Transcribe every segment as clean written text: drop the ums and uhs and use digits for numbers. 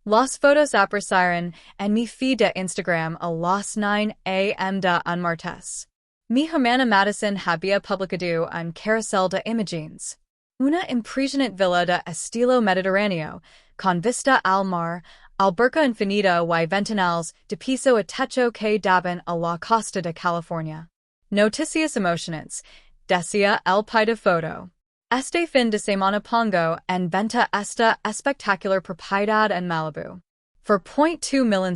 Las fotos aparecieron en mi feed de Instagram a las 9 a.m. de un martes. Mi hermana Madison había publicado un carrusel de imágenes. Una impresionante villa de estilo mediterráneo, con vista al mar, alberca infinita y ventanales de piso a techo que daban a la costa de California. Noticias emocionantes, decía el pie de foto. Este fin de semana pongo en venta esta espectacular propiedad en Malibu. For $0.2 million.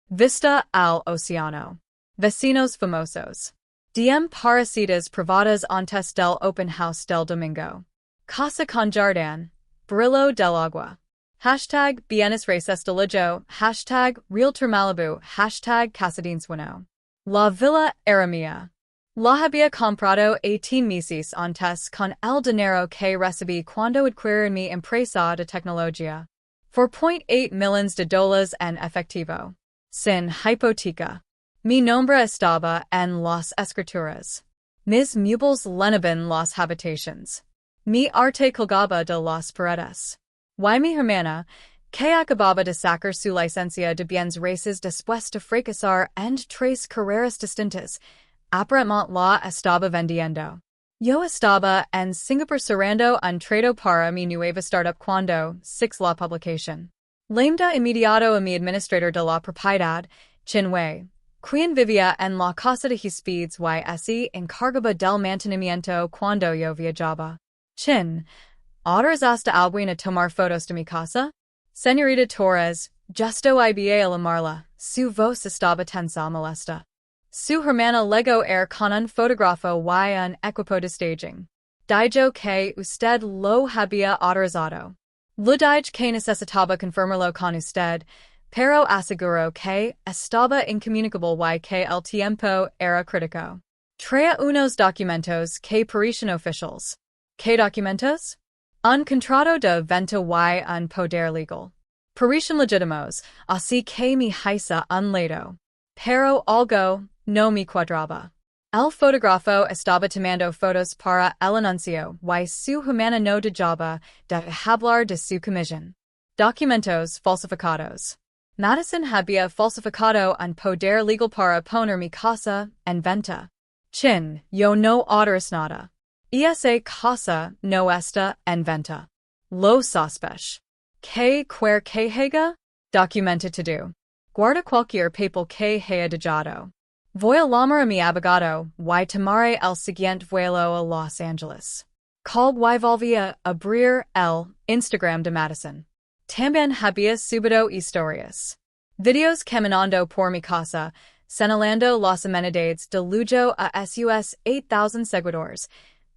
Vista al océano. Vecinos famosos. DM para citas privadas antes del open house del domingo. Casa con jardín. Brillo del agua. Hashtag bienes raíces del lijo. Hashtag realtor Malibu. Hashtag casadinsueno. La villa era mía. La había comprado 18 meses antes con el dinero que recibí cuando adquirí mi empresa de tecnología. For $0.8 million en efectivo. Sin hipoteca. Mi nombre estaba en las escrituras. Mis muebles llenaban las habitaciones. Mi arte colgaba de las paredes. Y mi hermana, que acababa de sacar su licencia de bienes raíces después de fracasar en 3 carreras distintas, aparentemente la estaba vendiendo. Yo estaba en Singapur cerrando un trato para mi nueva startup cuando, 6 la publicación. Llamé inmediato a mi administrador de la propiedad, Chin Wei, quien vivía en la casa de Huéspedes y se encargaba del mantenimiento cuando yo viajaba. Chin, ¿autorizaste a alguien a tomar fotos de mi casa? Señorita Torres, justo iba a llamarla, su voz estaba tensa molesta. Su hermana llegó con un fotógrafo y un equipo de staging. Dijo que usted lo había autorizado. Le dije que necesitaba confirmarlo con usted, pero aseguró que estaba incomunicable y que el tiempo era crítico. Traía unos documentos que parecían oficiales. ¿Qué documentos? Un contrato de venta y un poder legal. Parecían legítimos, así que me hice un lado. Pero algo no me cuadraba. El fotógrafo estaba tomando fotos para el anuncio y su hermana no dejaba de hablar de su comisión. Documentos falsificados. Madison había falsificado un poder legal para poner mi casa en venta. Chin, yo no autorizo nada. Esa casa no está en venta. Lo sospech. Que haga? Documenta todo. Guarda cualquier papel que haya dejado. Voy a llamar a mi abogado y tomaré el siguiente vuelo a Los Angeles. Call y volví a abrir el Instagram de Madison. También había subido historias. Videos caminando por mi casa, señalando las amenidades de lujo a sus 8,000 seguidores.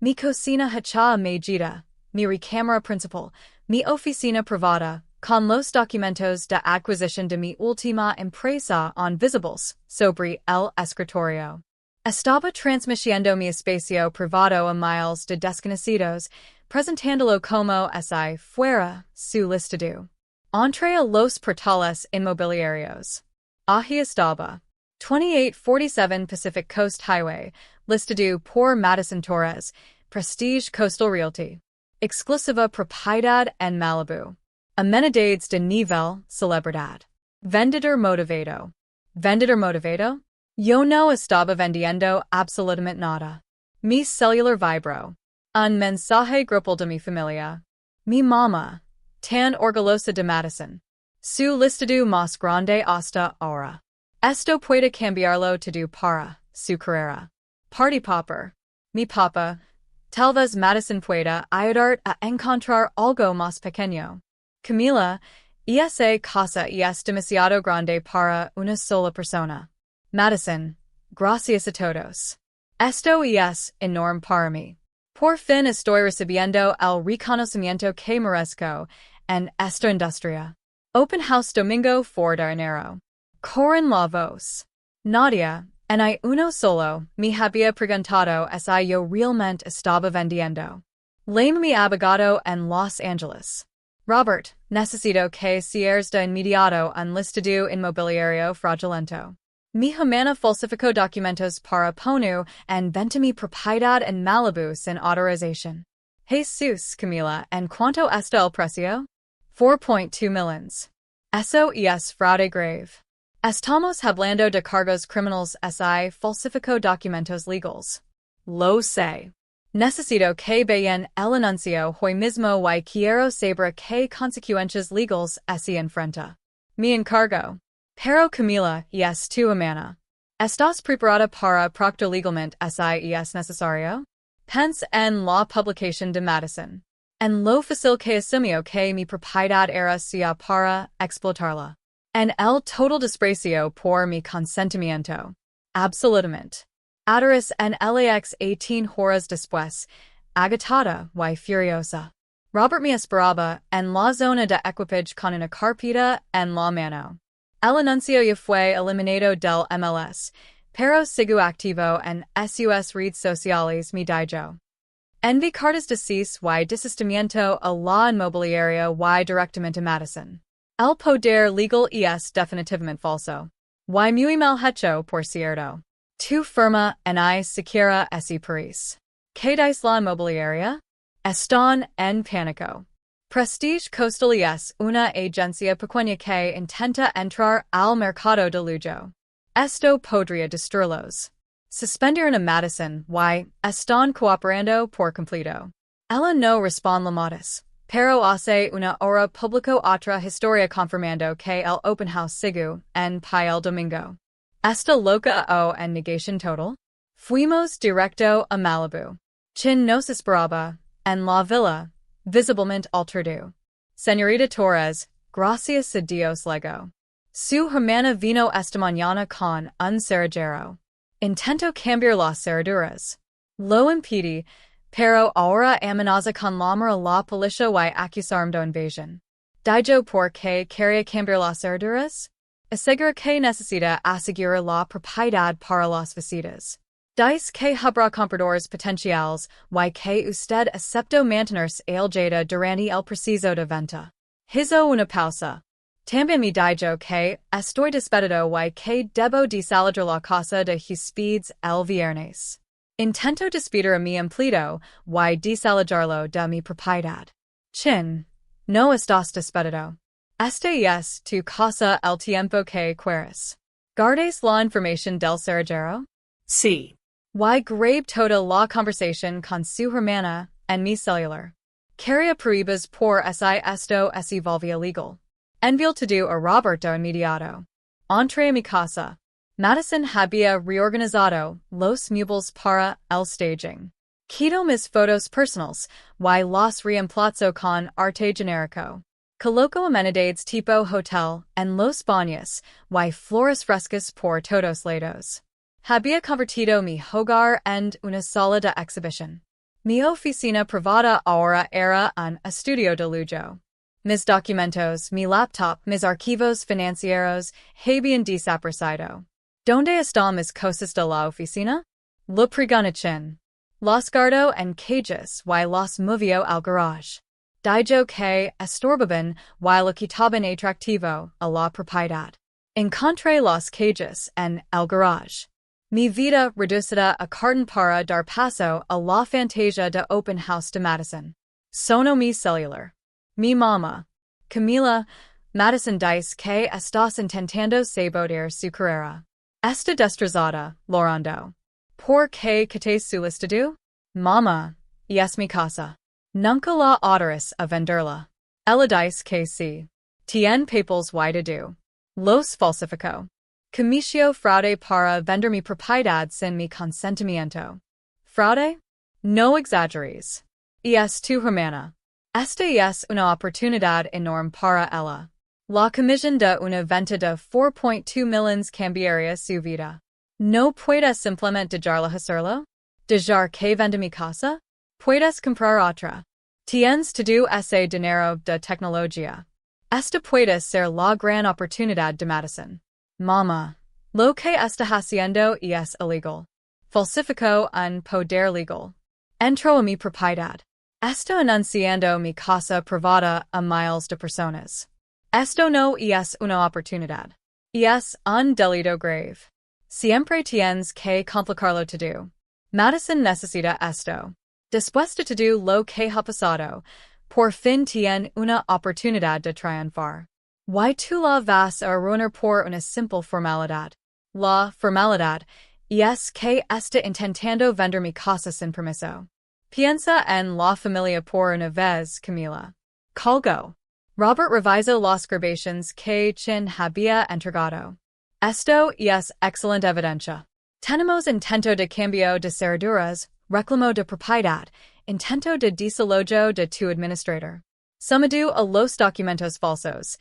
Mi cocina hecha a medida, mi recámara principal, mi oficina privada, con los documentos de adquisición de mi última empresa on visibles sobre el escritorio. Estaba transmitiendo mi espacio privado a miles de desconocidos, presentándolo como si fuera su listado. Entré a los portales inmobiliarios. Ahí estaba. 2847 Pacific Coast Highway, listado por Madison Torres, Prestige Coastal Realty. Exclusiva propiedad en Malibu. Amenidades de nivel celebridad. Vendedor motivado. ¿Vendedor motivado? Yo no estaba vendiendo absolutamente nada. Mi celular vibró. Un mensaje grupal de mi familia. Mi mamá, tan orgullosa de Madison. Su listado más grande hasta ahora. Esto puede cambiarlo todo para su carrera. Party popper. Mi papa, tal vez Madison pueda ayudar a encontrar algo más pequeño. Camila, esa casa es demasiado grande para una sola persona. Madison, gracias a todos. Esto es enorme para mí. Por fin estoy recibiendo el reconocimiento que merezco en esta industria. Open House Domingo 4 de enero. Corren la voz. Nadia, en hay uno solo, me había preguntado si yo realmente estaba vendiendo. Llamé mi abogado en Los Angeles. Robert, necesito que cierres de inmediato un listado inmobiliario fraudulento. Mi hermana falsificó documentos para poner en venta mi propiedad en Malibu sin autorización. Jesús, Camila, ¿en cuánto está el precio? $4.2 million. Eso es fraude grave. Estamos hablando de cargos criminals si falsificó documentos legales. Lo sé. Necesito que vean el anuncio hoy mismo y quiero saber qué consecuencias legales se enfrenta. Mi encargo. Pero Camila, es tu hermana. ¿Estás preparada para proctor legalmente si es necesario? Pense en la publicación de Madison. En lo fácil que asumió que mi propiedad era suya para explotarla. En el total desprecio por mi consentimiento. Absolutamente. Adoris en LAX 18 horas después, agitada y furiosa. Robert me esperaba en la zona de equipage con una carpeta en la mano. El anuncio ya fue eliminado del MLS, pero sigo activo en sus redes sociales mi dijo. Envi cartas de cease y desistimiento a la inmobiliaria y directamente Madison. El poder legal es definitivamente falso. Y muy mal hecho, por cierto. Tu firma en I siquiera ese París. ¿Qué dice la inmobiliaria? Están en pánico. Prestige Coastal es una agencia pequeña que intenta entrar al mercado de lujo. Esto podría destruirlos. Suspendieron a Madison y están cooperando por completo. Ella no responde llamadas, pero hace una hora publicó otra historia confirmando que el open house sigue en pie el domingo. ¿Esta loca o en negación total? Fuimos directo a Malibu. Chin nos esperaba, en la villa, visiblemente alterado. Señorita Torres, gracias a Dios lego. Su hermana vino esta mañana con un cerrajero. Intento cambiar las cerraduras. Lo impedí, pero ahora amenaza con llamar a la policía y acusarme de invasión. Dijo por qué quería cambiar las cerraduras? Asegura que necesita asegurar la propiedad para las visitas. Dice que habrá compradores potenciales y que usted aceptó mantenerse aljada durante el proceso de venta. Hizo una pausa. También me dijo que estoy despedido y que debo desalojar la casa de huéspedes el viernes. Intento despedir a mi empleado y desalojarlo de mi propiedad. Chin, no estás despedido. Este es tu casa el tiempo que quieres. ¿Guardes la información del cerrajero? Sí. Y grave toda la conversación con su hermana en mi celular. Quería pruebas por si esto se volvía legal. Envió todo a Roberto inmediato. Entré a mi casa. Madison había reorganizado los muebles para el staging. Quito mis fotos personales y los reemplazó con arte genérico. Coloco amenidades tipo hotel en los baños y flores frescas por todos lados. Había convertido mi hogar en una sala de exhibición. Mi oficina privada ahora era un estudio de lujo. Mis documentos, mi laptop, mis archivos financieros habían desaparecido. ¿Dónde están mis cosas de la oficina? Lo pregunté. Los guardo en cajas y los movió al garage. Dijo que estorbaban y lo quitaban atractivo a la propiedad. Encontré los cajas en el garage. Mi vida reducida a carton para dar paso a la fantasia de open house de Madison. Sonó mi celular. Mi mamá. Camila, Madison dice que estás intentando sabotear su carrera. Está destrozada, Lorando. ¿Por qué quites su listado? Mamá, es mi casa. Nunca la autores a venderla. Ella dice que sí. Tiene papeles y todo. Los falsificó. Cometió fraude para vender mi propiedad sin mi consentimiento. ¿Fraude? No exageres. Es tu hermana. Esta es una oportunidad enorme para ella. La comisión de una venta de 4.2 millones cambiaría su vida. ¿No puedes simplemente dejarla hacerlo? ¿Dejar que venda mi casa? Puedes comprar otra. Tienes todo ese dinero de tecnología. Esta puede ser la gran oportunidad de Madison. Mamá, lo que está haciendo es ilegal. Falsificó un poder legal. Entró a mi propiedad. Está anunciando mi casa privada a miles de personas. Esto no es una oportunidad. Es un delito grave. Siempre tienes que complicarlo todo. Madison necesita esto. Después de todo lo que ha pasado, por fin tiene una oportunidad de triunfar. Y tu la vas a arruinar por una simple formalidad. La formalidad es que está intentando vender mi casa sin permiso. Piensa en la familia por una vez, Camila. Colgo. Robert revisó las grabaciones que Chin había entregado. Esto es excelente evidencia. Tenemos intento de cambio de cerraduras, reclamo de propiedad, intento de desalojo de tu administrador. Sumado a los documentos falsos.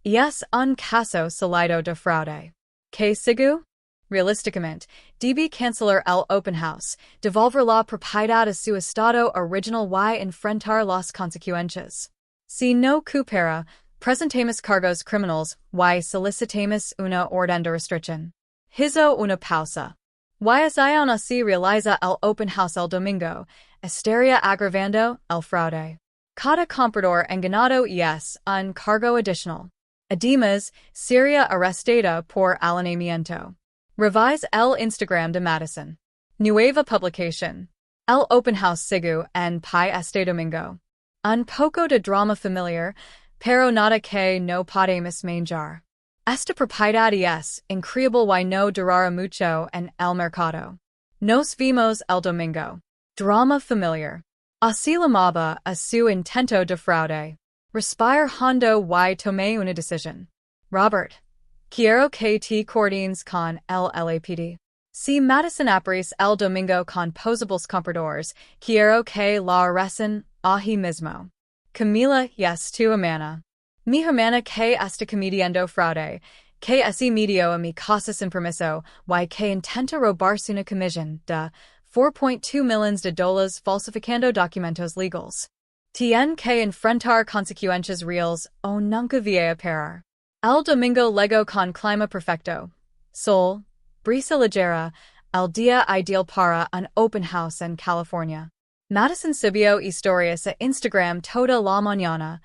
Es un caso salido de fraude. ¿Qué sigue? Realísticamente, debe cancelar el open house, devolver la propiedad a su estado original y enfrentar las consecuencias. Si no coopera, presentemos cargos criminales y solicitamos una orden de restricción. Hizo una pausa. Y aún así realiza el open house el domingo, estaría agravando el fraude. Cada comprador engañado es un cargo adicional. Además, sería arrestada por alineamiento. Revise el Instagram de Madison. Nueva publicación. El open house sigue en pie este domingo. Un poco de drama familiar, pero nada que no podemos manejar. Esta propiedad es increíble y no durará mucho en el mercado. Nos vemos el domingo. Drama familiar. Así llamaba a su intento de fraude. Respire hondo y tome una decisión. Robert. Quiero que te coordines con el LAPD. Si Madison aparece el domingo con posibles compradores, quiero que la arresten ahí mismo. Camila es tu hermana. Mi hermana que está cometiendo fraude, que así metió a mi casa sin permiso, y que intenta robarse una comisión de 4.2 millones de dólares falsificando documentos legales. Tiene que enfrentar consecuencias reales o nunca vaya a parar. El domingo lego con clima perfecto. Sol, brisa ligera, el día ideal para un open house en California. Madison subió historias a Instagram toda la mañana,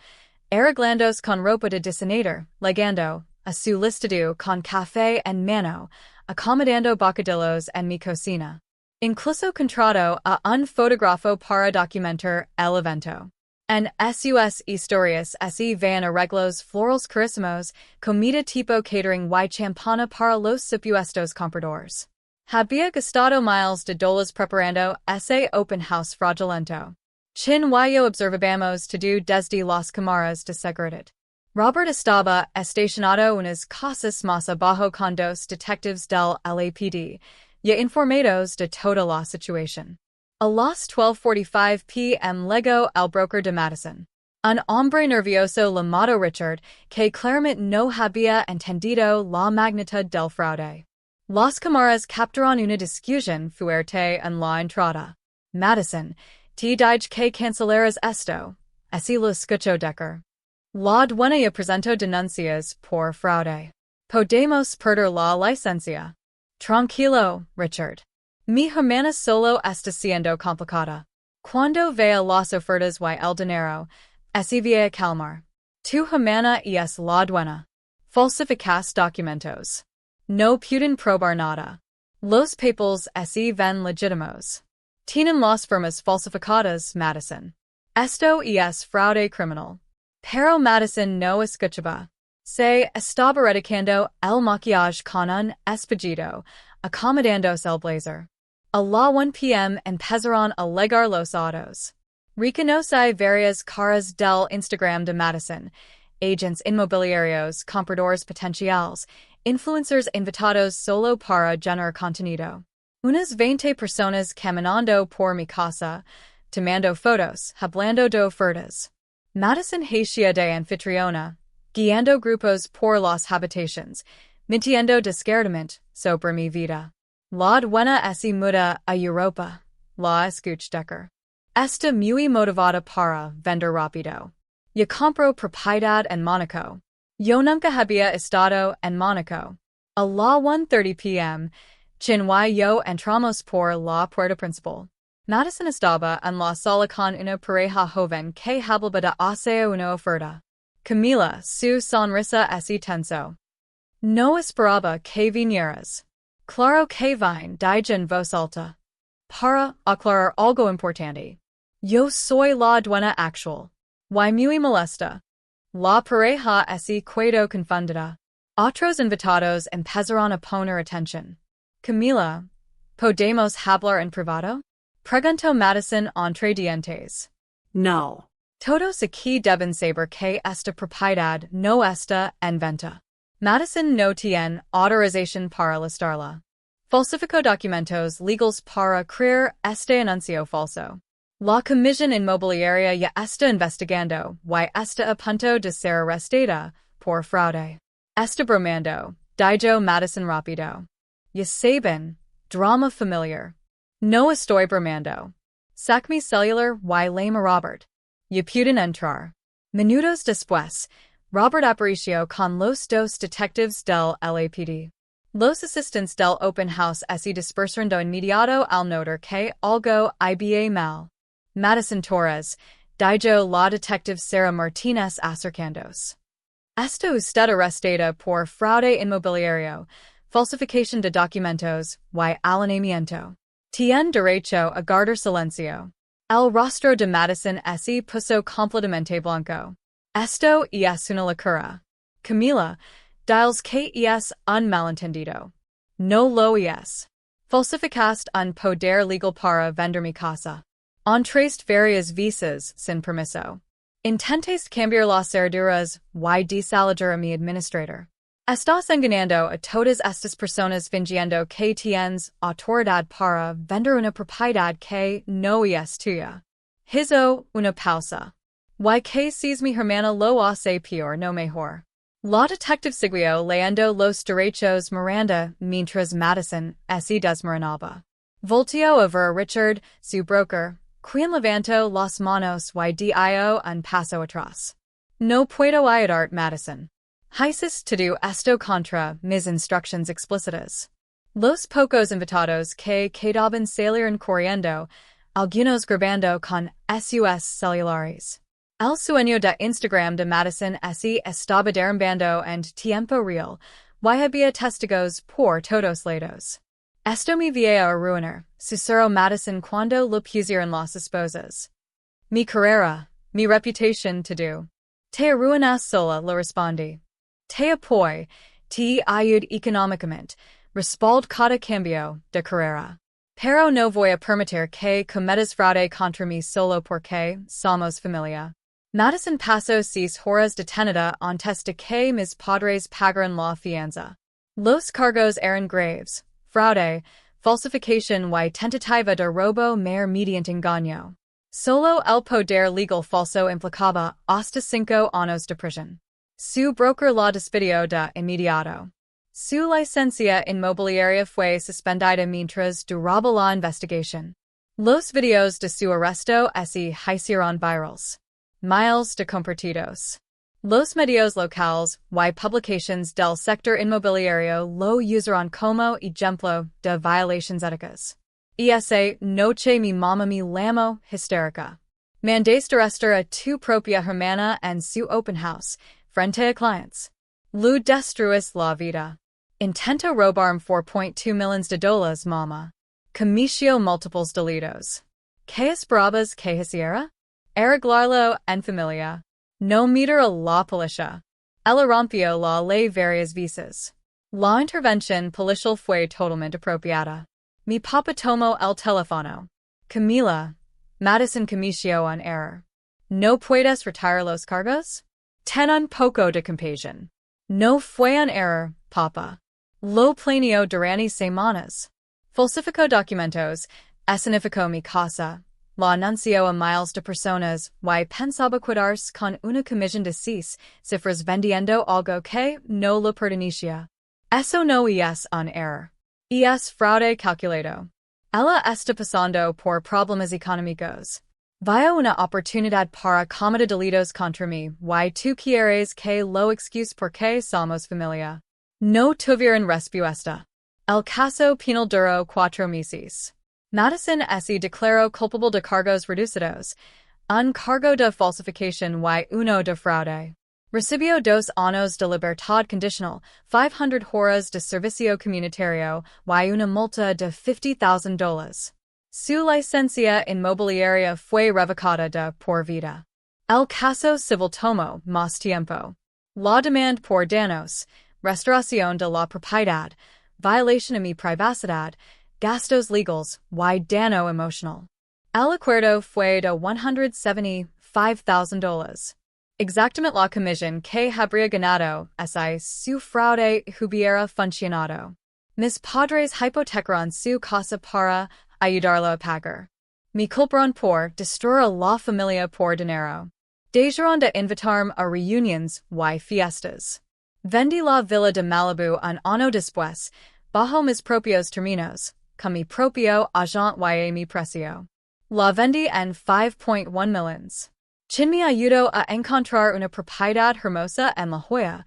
arreglándose con ropa de diseñador, legando a su listado con café en mano, acomodando bocadillos en mi cocina. Incluso contrató a un fotógrafo para documentar el evento. En sus historias así van arreglos florals carísimos, comida tipo catering y champana para los supuestos compradores. Había gastado miles de dólares preparando ese open house fraudulento. Chin y yo observamos todo desde las cámaras de seguridad. Robert estaba estacionado unas casas más abajo con dos detectives del LAPD, ya informados de toda la situación. A las 12:45 p.m. llegó el broker de Madison. Un hombre nervioso llamado Richard, que claramente no había entendido la magnitud del fraude. Las cámaras capturaron una discusión fuerte en la entrada. Madison, te dije que cancelaras esto. Así lo escuchó Decker. La dueña presentó denuncias por fraude. Podemos perder la licencia. Tranquilo, Richard. Mi hermana solo está siendo complicada. Cuando vea las ofertas y el dinero, así vaya a calmar. Tu hermana es la dueña. Falsificas documentos. No pueden probar nada. Los papeles así ven legítimos. Tienen las firmas falsificadas, Madison. Esto es fraude criminal. Pero Madison no escuchaba. Se estaba reticando el maquillaje con un espejido, acomodándose el blazer. A la 1 p.m. empezaron a llegar los autos. Reconoce varias caras del Instagram de Madison, agents inmobiliarios, compradores potenciales, influencers invitados solo para generar contenido. Unas 20 personas caminando por mi casa, tomando fotos, hablando de ofertas. Madison hacía de anfitriona, guiando grupos por las habitaciones, mintiendo descaradamente sobre mi vida. La dueña así muda a Europa. La escuch Decker. Está muy motivada para vender rápido. Yo compro propiedad en Mónaco. Yo nunca había estado en Mónaco. A la 1:30 p.m., Chin y yo entramos por la puerta principal. Madison estaba en la sala con una pareja joven que hablaba de hacer una oferta. Camila, su sonrisa así tenso. No esperaba que vinieras. Claro que vine, dije en voz alta. Para aclarar algo importante. Yo soy la dueña actual. Y muy molesta. La pareja ese cuando confundida. Otros invitados empezaron a poner atención. Camila, ¿podemos hablar en privado? Preguntó Madison entre dientes. No. Todos aquí deben saber que esta propiedad no está en venta. Madison no tiene autorización para listarla. Falsificó documentos legales para crear este anuncio falso. La comisión inmobiliaria ya está investigando y está a punto de ser arrestada por fraude. Está bromando, dijo Madison rápido. Ya saben, drama familiar. No estoy bromando. Sac mi celular y llama Robert. Ya pueden entrar. Minutos después, Robert apareció con los dos detectives del LAPD. Los asistentes del open house se dispersaron de inmediato al notar que algo había mal. Madison Torres, dijo la detective Sarah Martinez acercándose. Está usted arrestada por fraude inmobiliario, falsificación de documentos y allanamiento. Tiene derecho a guardar silencio. El rostro de Madison se puso completamente blanco. Esto es una locura. Camila, diles que es un malentendido. No lo es. Falsificaste un poder legal para vender mi casa. Entraste varias veces sin permiso. Intentaste cambiar las cerraduras y desalojar a mi administrador. Estás engañando a todas estas personas fingiendo que tienes autoridad para vender una propiedad que no es tuya. Hizo una pausa. Y que si mi hermana lo hace peor no mejor. La detective siguió leyendo los derechos Miranda mientras Madison se desmoronaba. Volteó a ver a Richard, su broker, quien levantó las manos y dio un paso atrás. No puedo ayudar, Madison. Hices todo esto contra mis instrucciones explícitas. Los pocos invitados que quedaban salieron corriendo, algunos grabando con sus celulares. El sueño de Instagram de Madison se estaba derrumbando en tiempo real, y había testigos por todos lados. Esto me va a arruinar, susurró Madison cuando lo pusieron las esposas. Mi carrera, mi reputación todo. Te arruinas sola, le respondí. Te apoyo, te ayudo económicamente, respaldo cada cambio de carrera. Pero no voy a permitir que cometas fraude contra mí solo porque somos familia. Madison pasó 6 horas detenida antes de que mis padres pagaran la fianza. Los cargos eran graves, fraude, falsificación y tentativa de robo mediante engaño. Solo el poder legal falso implicaba hasta 5 años de prisión. Su broker la despidió de inmediato. Su licencia inmobiliaria fue suspendida mientras duraba la investigación. Los videos de su arresto se hicieron virales. Miles de compartidos. Los medios locales y publicaciones del sector inmobiliario lo usaron como ejemplo de violaciones éticas. Esa noche mi mamá me llamó histérica. Mandaste arrestar a tu propia hermana en su open house, frente a clients. Lo destruís la vida. Intento robarme 4.2 millones de dólares, mamá. Cometió múltiples delitos. ¿Qué esperabas que hiciera? Arreglarlo en familia. No meter a la policía. Ella rompió la ley varias veces. La intervención policial fue totalmente apropiada. Mi papá tomó el teléfono. Camila, Madison cometió un error. ¿No puedes retirar los cargos? Ten un poco de compasión. No fue un error, papá. Lo planeó durante semanas. Falsificó documentos, escenificó mi casa. La anunció a miles de personas y pensaba quedarse con una comisión de 6 cifras vendiendo algo que no lo pertenecía. Eso no es un error. Es fraude calculado. Ella está pasando por problemas económicos. Vaya una oportunidad para cometer delitos contra mí y tú quieres que lo excuse porque somos familia. No tuvieron respuesta. El caso penal duró 4 meses. Madison se declaró culpable de cargos reducidos, un cargo de falsificación y uno de fraude. Recibió 2 años de libertad condicional, 500 horas de servicio comunitario y una multa de $50,000. Su licencia inmobiliaria fue revocada de por vida. El caso civil tomo más tiempo. La demanda por daños, restauración de la propiedad, violación de mi privacidad, gastos legales, y daño emocional. El acuerdo fue de $175,000. Exactamente la comisión que habría ganado si su fraude hubiera funcionado. Mis padres hipotecaron su casa para ayudarlo a pagar. Me culparon por destruir la familia por dinero. Dejaron de invitarme a reuniones y fiestas. Vendí la villa de Malibu un año después, bajo mis propios términos, con mi propio agente y mi precio. La vendí en 5.1 millones. Chin me ayudó a encontrar una propiedad hermosa en La Jolla,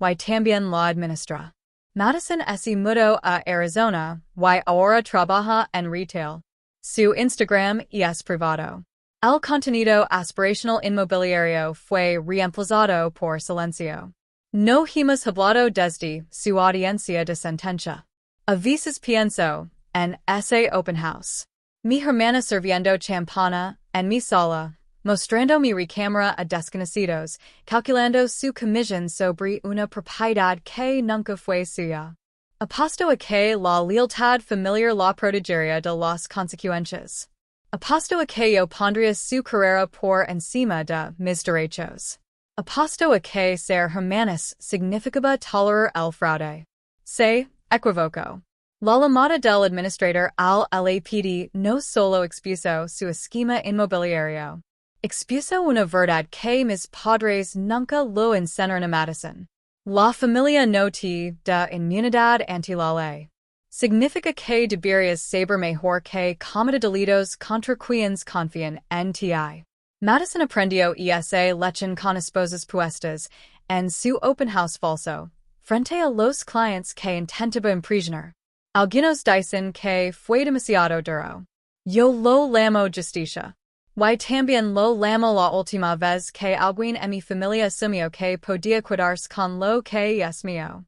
y también la administra. Madison se mudó a Arizona, y ahora trabaja en retail. Su Instagram es privado. El contenido aspirational inmobiliario fue reemplazado por silencio. No hemos hablado desde su audiencia de sentencia. A veces pienso en ese open house. Mi hermana sirviendo champana en mi sala, mostrando mi recámara a desconocidos, calculando su comisión sobre una propiedad que nunca fue suya. Aposto a que la lealtad familiar la protegería de las consecuencias. Aposto a que yo pondría su carrera por encima de mis derechos. Aposto a que ser hermanas significaba tolerar el fraude. Se equivoco. La llamada del administrador al LAPD no solo expuso su esquema inmobiliario. Expuso una verdad que mis padres nunca lo enseñaron a Madison. La familia no tiene de inmunidad ante la ley. Significa que deberías saber mejor que cometer delitos contra quienes confían en ti. Madison aprendió esa lección con esposas puestas en su open house falso, frente a los clientes que intentaba imprisionar. Algunos dicen que fue demasiado duro. Yo lo llamo justicia. Y también lo llamo la última vez que alguien en mi familia asumió que podía quedarse con lo que es mío.